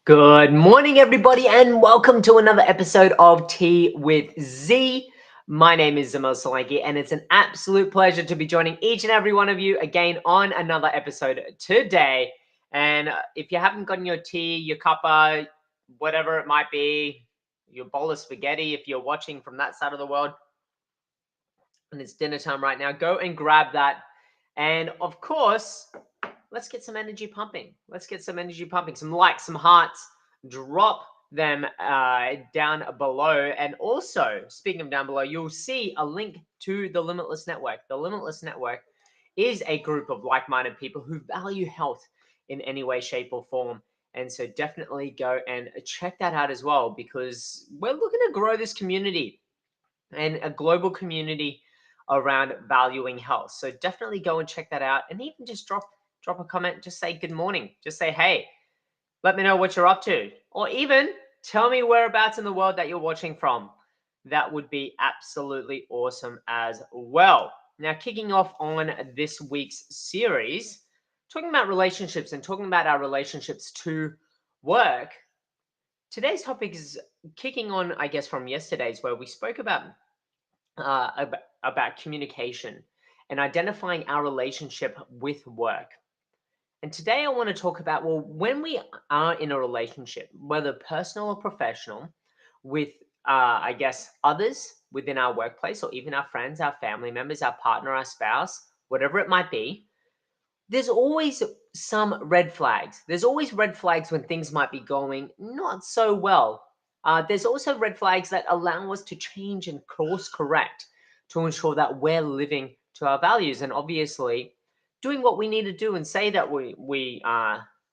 Good morning, everybody, and welcome to another episode of Tea with Z. My name is Zamil Solanki, and it's an absolute pleasure to be joining each and every one of you again on another episode today. And if you haven't gotten your tea, your cuppa, whatever it might be, your bowl of spaghetti, if you're watching from that side of the world, and it's dinner time right now, go and grab that. And of course, let's get some energy pumping. Let's get some energy pumping. Some likes, some hearts. Drop them down below. And also, speaking of down below, you'll see a link to the Limitless Network. The Limitless Network is a group of like-minded people who value health in any way, shape, or form. And so definitely go and check that out as well, because we're looking to grow this community and a global community around valuing health. So definitely go and check that out, and even just drop a comment, just say good morning, just say hey, let me know what you're up to, or even tell me whereabouts in the world that you're watching from. That would be absolutely awesome as well. Now, kicking off on this week's series, talking about relationships and talking about our relationships to work. Today's topic is kicking on, I guess, from yesterday's, where we spoke about communication and identifying our relationship with work. And today I want to talk about, well, when we are in a relationship, whether personal or professional, with, I guess, others within our workplace, or even our friends, our family members, our partner, our spouse, whatever it might be, there's always some red flags. There's always red flags when things might be going not so well. There's also red flags that allow us to change and course correct to ensure that we're living to our values, and obviously doing what we need to do and say that we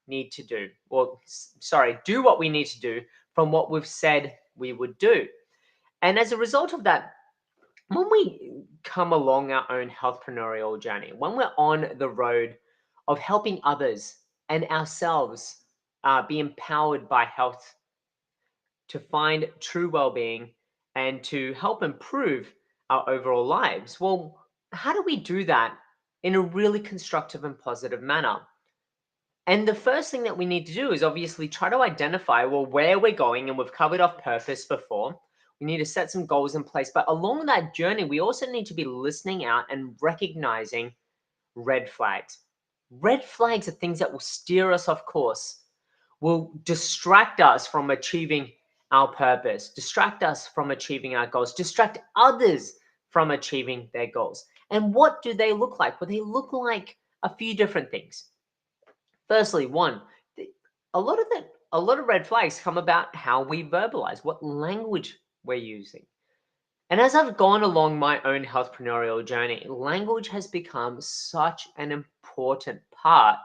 need to do. Or, sorry, do what we need to do from what we've said we would do. And as a result of that, when we come along our own healthpreneurial journey, when we're on the road of helping others and ourselves be empowered by health to find true well-being and to help improve our overall lives, well, how do we do that in a really constructive and positive manner? And the first thing that we need to do is obviously try to identify, well, where we're going, and we've covered off purpose before. We need to set some goals in place, but along that journey, we also need to be listening out and recognizing red flags. Red flags are things that will steer us off course, will distract us from achieving our purpose, distract us from achieving our goals, distract others from achieving their goals. And what do they look like? Well, they look like a few different things. Firstly, one, a lot of red flags come about how we verbalize, what language we're using. And as I've gone along my own healthpreneurial journey, language has become such an important part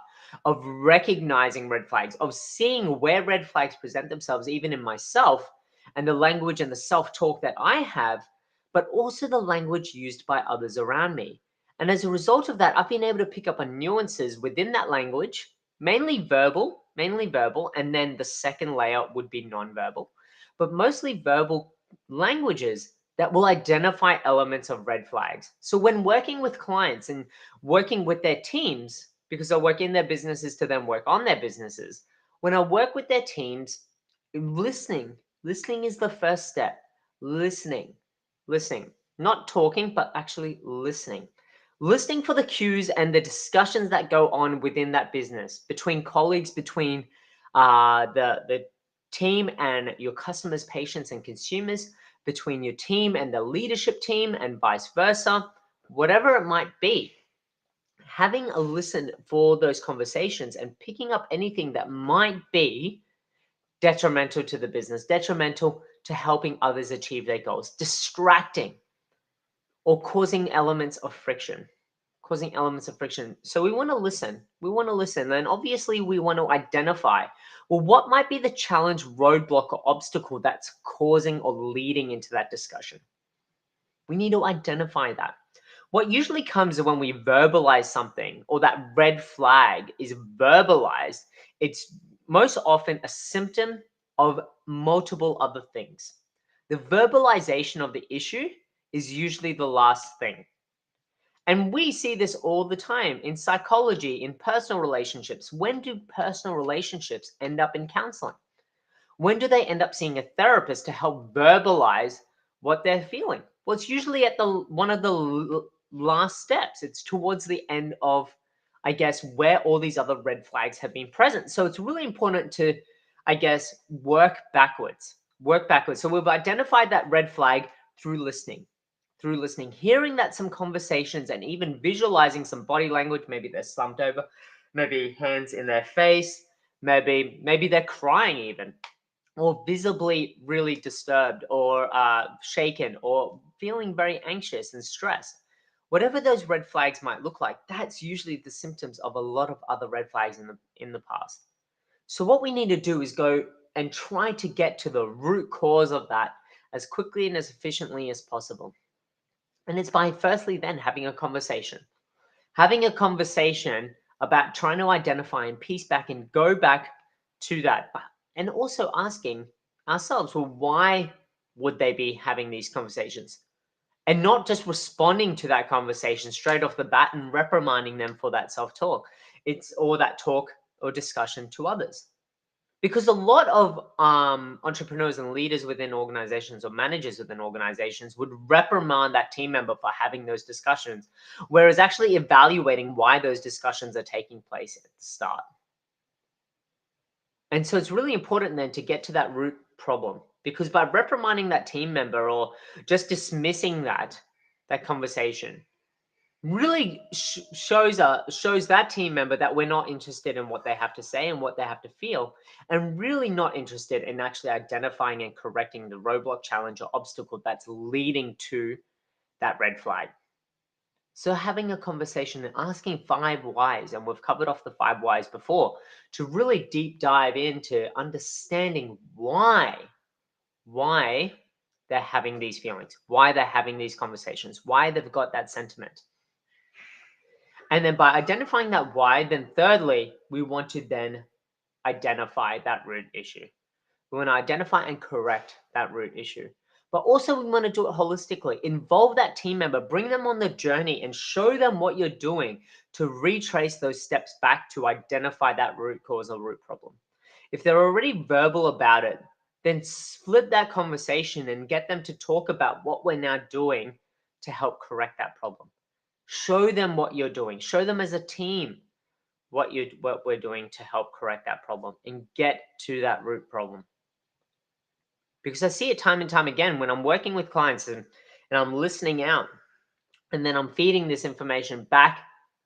of recognizing red flags, of seeing where red flags present themselves, even in myself, and the language and the self-talk that I have, but also the language used by others around me. And as a result of that, I've been able to pick up on nuances within that language, mainly verbal, and then the second layer would be nonverbal, but mostly verbal languages that will identify elements of red flags. So when working with clients and working with their teams, because I work in their businesses to then work on their businesses, when I work with their teams, listening is the first step. Listening, not talking, but actually listening. Listening for the cues and the discussions that go on within that business, between colleagues, between the team and your customers, patients, and consumers, between your team and the leadership team, and vice versa, whatever it might be. Having a listen for those conversations and picking up anything that might be detrimental to the business, detrimental to helping others achieve their goals, distracting, or causing elements of friction. So we want to listen. And obviously we want to identify, well, what might be the challenge, roadblock, or obstacle that's causing or leading into that discussion. We need to identify that. What usually comes when we verbalize something, or that red flag is verbalized, it's most often a symptom of multiple other things. The verbalization of the issue is usually the last thing. And we see this all the time in psychology, in personal relationships. When do personal relationships end up in counseling? When do they end up seeing a therapist to help verbalize what they're feeling? Well, it's usually at one of the last steps. It's towards the end of, I guess, where all these other red flags have been present. So it's really important to, I guess, work backwards. Work backwards. So we've identified that red flag through listening. Through listening, hearing that some conversations and even visualizing some body language. Maybe they're slumped over, maybe hands in their face, maybe they're crying even, or visibly really disturbed or shaken or feeling very anxious and stressed. Whatever those red flags might look like, that's usually the symptoms of a lot of other red flags in the past. So what we need to do is go and try to get to the root cause of that as quickly and as efficiently as possible. And it's by firstly then having a conversation. Having a conversation about trying to identify and piece back and go back to that. And also asking ourselves, well, why would they be having these conversations? And not just responding to that conversation straight off the bat and reprimanding them for that self-talk. It's or that talk or discussion to others. Because a lot of entrepreneurs and leaders within organizations or managers within organizations would reprimand that team member for having those discussions, whereas actually evaluating why those discussions are taking place at the start. And so it's really important then to get to that root problem, because by reprimanding that team member or just dismissing that conversation, really shows that team member that we're not interested in what they have to say and what they have to feel, and really not interested in actually identifying and correcting the roadblock, challenge, or obstacle that's leading to that red flag. So having a conversation and asking 5 whys, and we've covered off the 5 whys before, to really deep dive into understanding why they're having these feelings, why they're having these conversations, why they've got that sentiment. And then by identifying that why, then thirdly, we want to then identify that root issue. We want to identify and correct that root issue. But also we want to do it holistically. Involve that team member, bring them on the journey and show them what you're doing to retrace those steps back to identify that root cause or root problem. If they're already verbal about it, then flip that conversation and get them to talk about what we're now doing to help correct that problem. Show them what you're doing. Show them as a team what we're doing to help correct that problem and get to that root problem. Because I see it time and time again when I'm working with clients and I'm listening out, and then I'm feeding this information back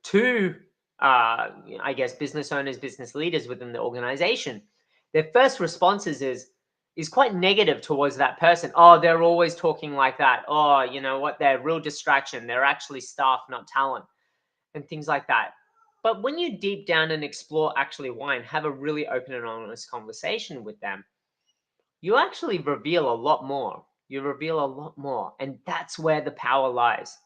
to, I guess, business owners, business leaders within the organization. Their first responses is quite negative towards that person. Oh, they're always talking like that. Oh, you know what? They're a real distraction. They're actually staff, not talent, and things like that. But when you deep down and explore actually why and have a really open and honest conversation with them, you actually reveal a lot more. You reveal a lot more. And that's where the power lies.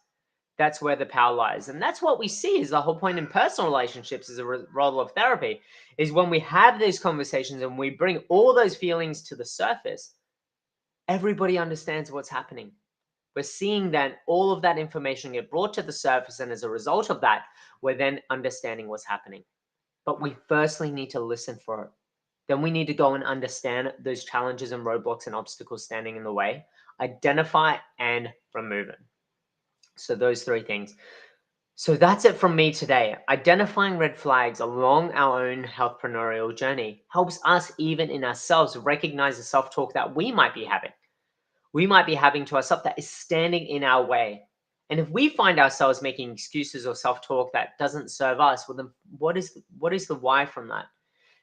That's where the power lies. And that's what we see is the whole point in personal relationships as a role of therapy, is when we have these conversations and we bring all those feelings to the surface, everybody understands what's happening. We're seeing that all of that information get brought to the surface, and as a result of that, we're then understanding what's happening. But we firstly need to listen for it. Then we need to go and understand those challenges and roadblocks and obstacles standing in the way, identify and remove it. So those 3 things. So that's it from me today. Identifying red flags along our own healthpreneurial journey helps us, even in ourselves, recognize the self-talk that we might be having. We might be having to ourselves that is standing in our way. And if we find ourselves making excuses or self-talk that doesn't serve us, well, then what is the why from that?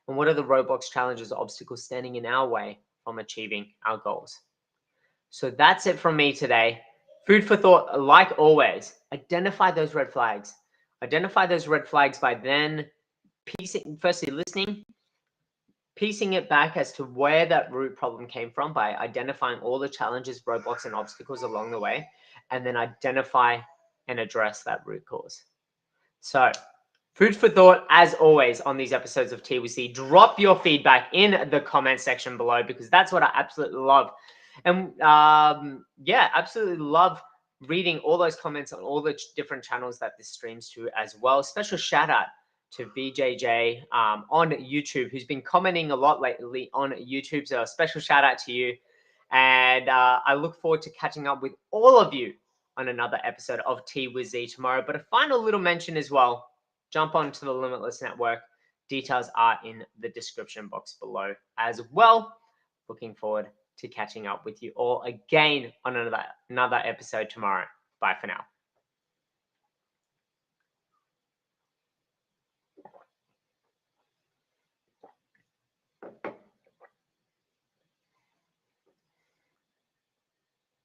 And what are the roadblocks, challenges, or obstacles standing in our way from achieving our goals? So that's it from me today. Food for thought, like always, identify those red flags. Identify those red flags by then firstly listening, piecing it back as to where that root problem came from by identifying all the challenges, roadblocks, and obstacles along the way, and then identify and address that root cause. So food for thought, as always, on these episodes of Tea with C. Drop your feedback in the comment section below, because that's what I absolutely love. And yeah, absolutely love reading all those comments on all the different channels that this streams to as well. Special shout out to VJJ on YouTube, who's been commenting a lot lately on YouTube. So a special shout out to you. And I look forward to catching up with all of you on another episode of Tea with Z tomorrow. But a final little mention as well, jump onto the Limitless Network. Details are in the description box below as well. Looking forward to catching up with you all again on another episode tomorrow. Bye for now.